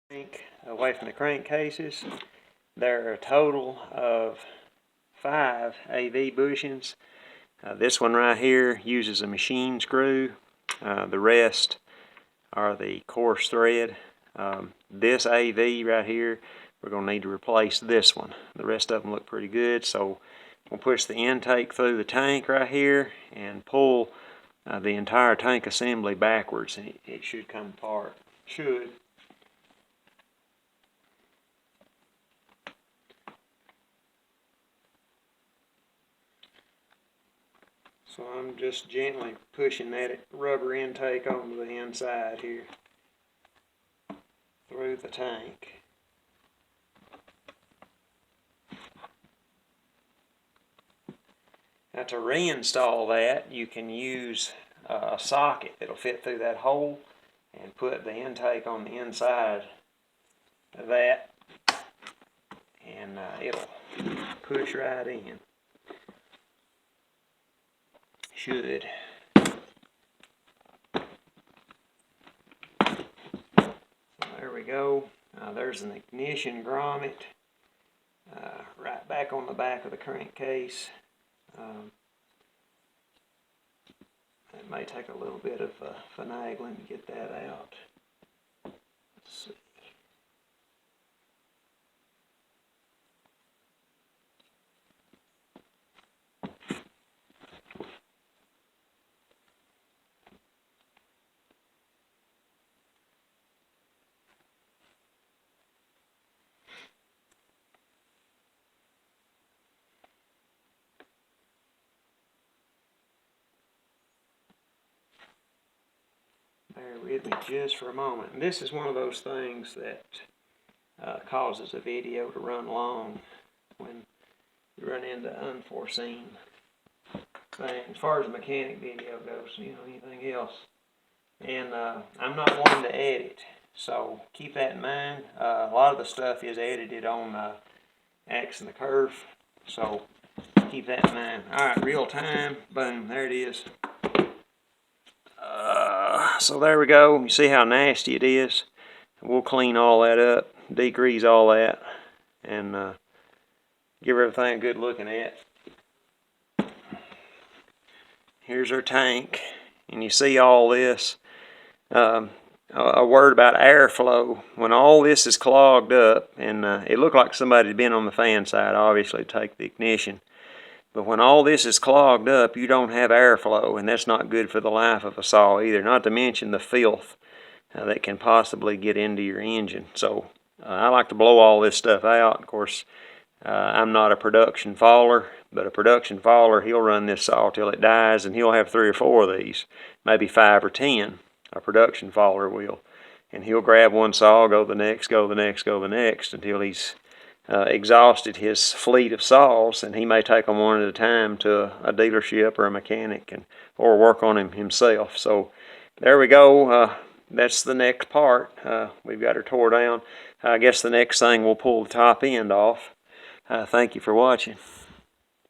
Away from the crankcases. There are a total of 5 AV bushings. This one right here uses a machine screw. The rest are the coarse thread. This AV right here, we're going to need to replace this one. The rest of them look pretty good, so we'll push the intake through the tank right here and pull the entire tank assembly backwards, and it should come apart. Should. So I'm just gently pushing that rubber intake onto the inside here through the tank. Now to reinstall that, you can use a socket that'll fit through that hole and put the intake on the inside of that, and it'll push right in. Should. There we go. There's an ignition grommet right back on the back of the crankcase. It may take a little bit of finagling to get that out. Let's see. Bear with me just for a moment. And this is one of those things that causes a video to run long when you run into unforeseen things. As far as the mechanic video goes, anything else. And I'm not one to edit, so keep that in mind. A lot of the stuff is edited on Axe and the Curve, so keep that in mind. Alright, real time. Boom, there it is. So there we go. You see how nasty it is. We'll clean all that up, degrease all that, and give everything a good looking at. Here's our tank, and you see all this. A word about airflow. When all this is clogged up, and it looked like somebody had been on the fan side, obviously, to take the ignition. But when all this is clogged up, you don't have airflow, and that's not good for the life of a saw either, not to mention the filth that can possibly get into your engine. So I like to blow all this stuff out. Of course, I'm not a production faller, but a production faller, he'll run this saw till it dies, and he'll have 3 or 4 of these, maybe 5 or 10. A production faller will. And he'll grab one saw, go the next, go the next, go the next, until he's exhausted his fleet of saws, and he may take them one at a time to a dealership or a mechanic, or work on them himself. So there we go. That's the next part. We've got her tore down. I guess the next thing we'll pull the top end off. Thank you for watching.